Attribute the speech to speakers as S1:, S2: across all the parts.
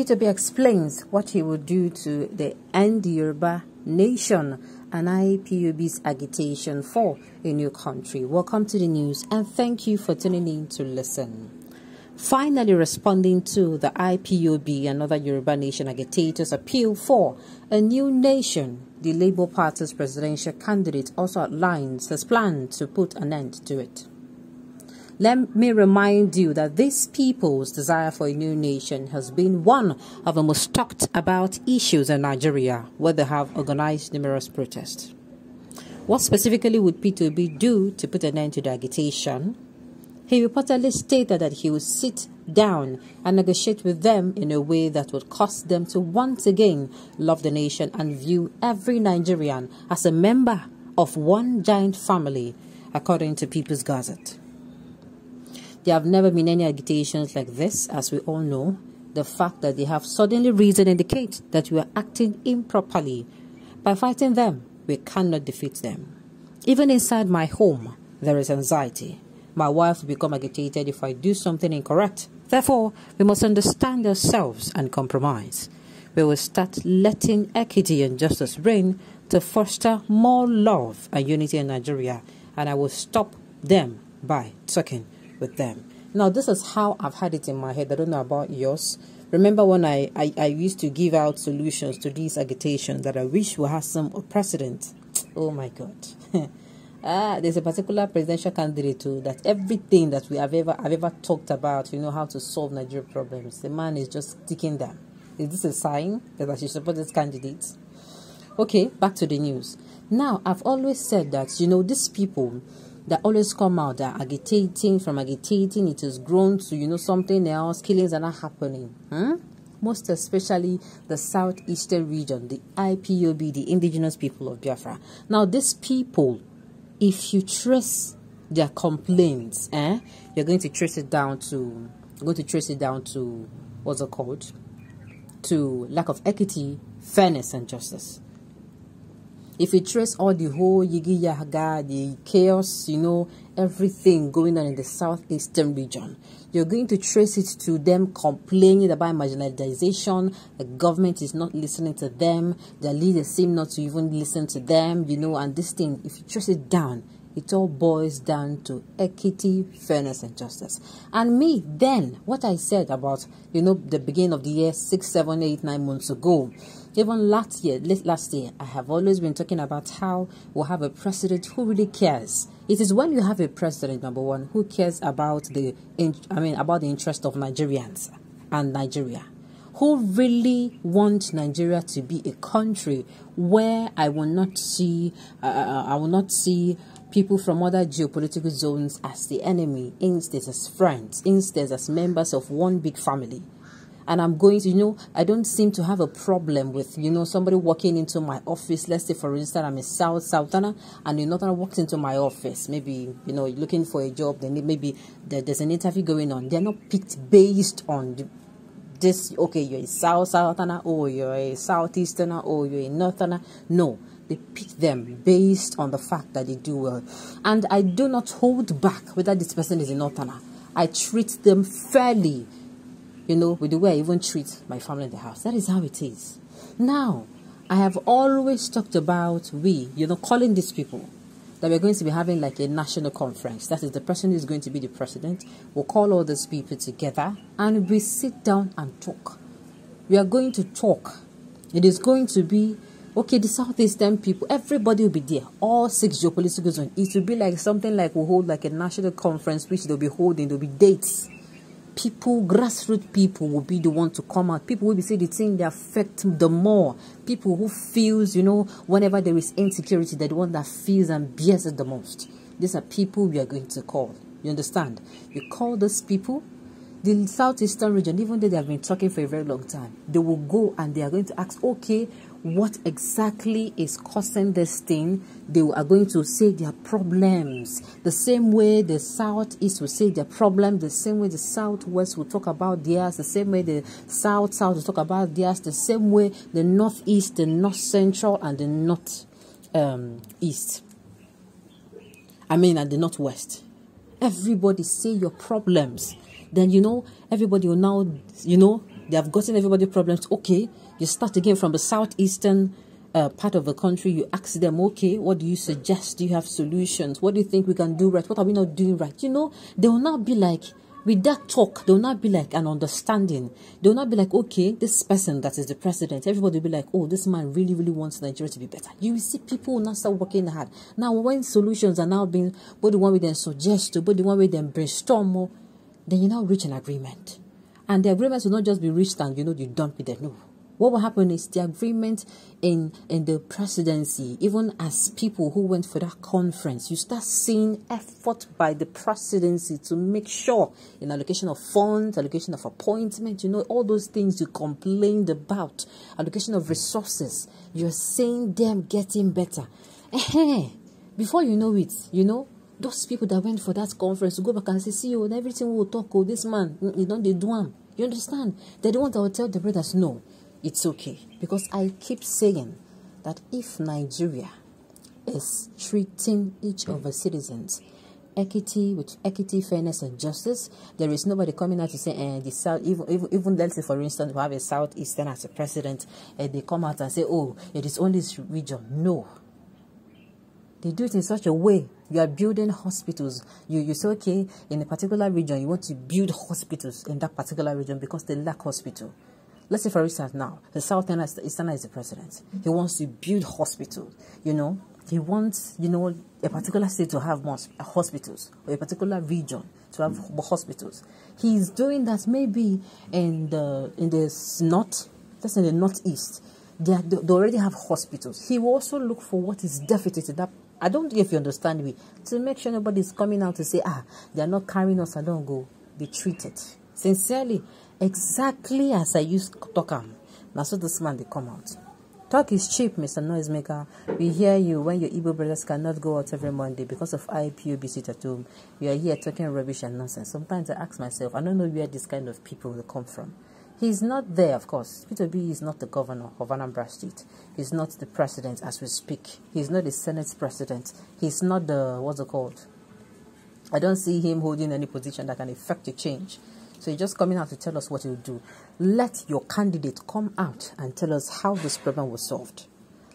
S1: P2B explains what he will do to the End Yoruba Nation and IPOB's agitation for a new country. Welcome to the news and thank you for tuning in to listen. Finally responding to the IPOB and other Yoruba Nation agitators' appeal for a new nation, the Labour Party's presidential candidate also outlines his plan to put an end to it. Let me remind you that this people's desire for a new nation has been one of the most talked about issues in Nigeria, where they have organized numerous protests. What specifically would P2B do to put an end to the agitation? He reportedly stated that he would sit down and negotiate with them in a way that would cause them to once again love the nation and view every Nigerian as a member of one giant family, according to People's Gazette. There have never been any agitations like this, as we all know. The fact that they have suddenly risen indicates that we are acting improperly. By fighting them, we cannot defeat them. Even inside my home, there is anxiety. My wife will become agitated if I do something incorrect. Therefore, we must understand ourselves and compromise. We will start letting equity and justice reign to foster more love and unity in Nigeria, and I will stop them by talking with them. Now, this is how I've had it in my head. I don't know about yours. Remember when I used to give out solutions to these agitations that I wish we had some precedent. Oh my God. There's a particular presidential candidate too that everything that I've ever talked about, how to solve Nigeria problems, the man is just sticking them. Is this a sign that I should support this candidate? Okay, back to the news. Now, I've always said that, these people that always come out, that agitating, from agitating, it has grown to, something else, killings are not happening. Most especially the southeastern region, the IPOB, the indigenous people of Biafra. Now, these people, if you trace their complaints, you're going to trace it down to, what's it called? To lack of equity, fairness, and justice. If you trace all the whole yigi yaga, the chaos, everything going on in the southeastern region, you're going to trace it to them complaining about marginalization. The government is not listening to them. Their leaders seem not to even listen to them, and this thing, if you trace it down, it all boils down to equity, fairness, and justice. And me, then, what I said about, the beginning of the year, 6, 7, 8, 9 months ago, even last year, I have always been talking about how we'll have a president who really cares. It is when you have a president, number one, who cares about the interest of Nigerians and Nigeria, who really want Nigeria to be a country where I will not see people from other geopolitical zones as the enemy, instead as friends, instead as members of one big family. And I'm going to, I don't seem to have a problem with, somebody walking into my office. Let's say, for instance, I'm a Southerner, and a Northerner walks into my office. Maybe, looking for a job. Then maybe there's an interview going on. They're not picked based on this. Okay, you're a Southerner, or you're a Southeasterner, or you're a Northerner. No, they pick them based on the fact that they do well. And I do not hold back whether this person is a Northerner. I treat them fairly. With the way I even treat my family in the house. That is how it is. Now, I have always talked about calling these people, that we're going to be having like a national conference. That is, the person who is going to be the president will call all these people together and we sit down and talk. We are going to talk. It is going to be, okay, the southeastern people, everybody will be there. All 6 geopolitical zones. It will be like something like we'll hold like a national conference, which they'll be holding. There'll be dates. People, grassroots people will be the one to come out. People will be saying the thing that affect the more. People who feels, whenever there is insecurity, they're the one that feels and bears it the most. These are people we are going to call. You understand? You call those people, the southeastern region, even though they have been talking for a very long time, they will go and they are going to ask, okay, what exactly is causing this thing? They are going to say their problems. The same way the southeast will say their problem, the same way the southwest will talk about theirs, the same way the south will talk about theirs, the same way the northeast, the north central, and the north east. And the northwest. Everybody say your problems. Then everybody will now They have gotten everybody problems. Okay, you start again from the southeastern part of the country. You ask them, okay, what do you suggest? Do you have solutions? What do you think we can do right? What are we not doing right? You know, they will not be like, with that talk, they will not be like an understanding. They will not be like, okay, this person that is the president, everybody will be like, oh, this man really, really wants Nigeria to be better. You will see people will not start working hard. Now, when solutions are now being, both the one we then suggest to, both the one we then brainstorm more, then you now reach an agreement. And the agreement will not just be reached and, you dump it there. No. What will happen is the agreement in the presidency, even as people who went for that conference, you start seeing effort by the presidency to make sure in allocation of funds, allocation of appointment, all those things you complained about, allocation of resources, you're seeing them getting better. Before you know it, those people that went for that conference will go back and say, see, everything we will talk, this man, they do him. You understand? They're the ones that will tell the brothers, no. It's okay, because I keep saying that if Nigeria is treating each of the citizens equity with equity, fairness, and justice, there is nobody coming out to say, the South, even let's say for instance we have a Southeastern as a president, and they come out and say, oh, it is only this region. No, they do it in such a way. You are building hospitals. You say, okay, in a particular region, you want to build hospitals in that particular region because they lack hospital. Let's say, for instance, now, the Southern Eastern is the president. He wants to build hospitals, He wants, a particular state to have more hospitals, or a particular region to have hospitals. He's doing that maybe in the north, that's in the northeast. They already have hospitals. He will also look for what is deficit in that. I don't know if you understand me. To make sure nobody's coming out to say, they are not carrying us along, go be treated. Sincerely, exactly as I used to talk. Now, so this man, they come out. Talk is cheap, Mr. Noisemaker. We hear you when your Igbo brothers cannot go out every Monday because of IPOB sit at home. You are here talking rubbish and nonsense. Sometimes I ask myself, I don't know where this kind of people will come from. He's not there, of course. Peter B is not the governor of Anambra State. He's not the president as we speak. He's not the Senate president. He's not the, what's it called? I don't see him holding any position that can effect a change. So he's just coming out to tell us what he'll do. Let your candidate come out and tell us how this problem was solved.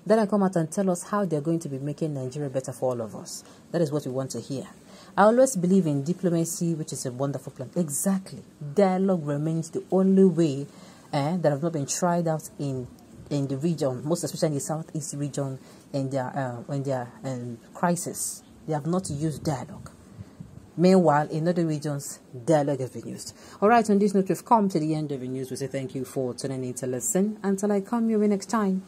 S1: Then I come out and tell us how they're going to be making Nigeria better for all of us. That is what we want to hear. I always believe in diplomacy, which is a wonderful plan. Exactly. Dialogue remains the only way that have not been tried out in the region, most especially in the Southeast region, in their crisis. They have not used dialogue. Meanwhile, in other regions, dialogue has been used. All right, on this note, we've come to the end of the news. We say thank you for tuning in to listen. Until I come your way next time,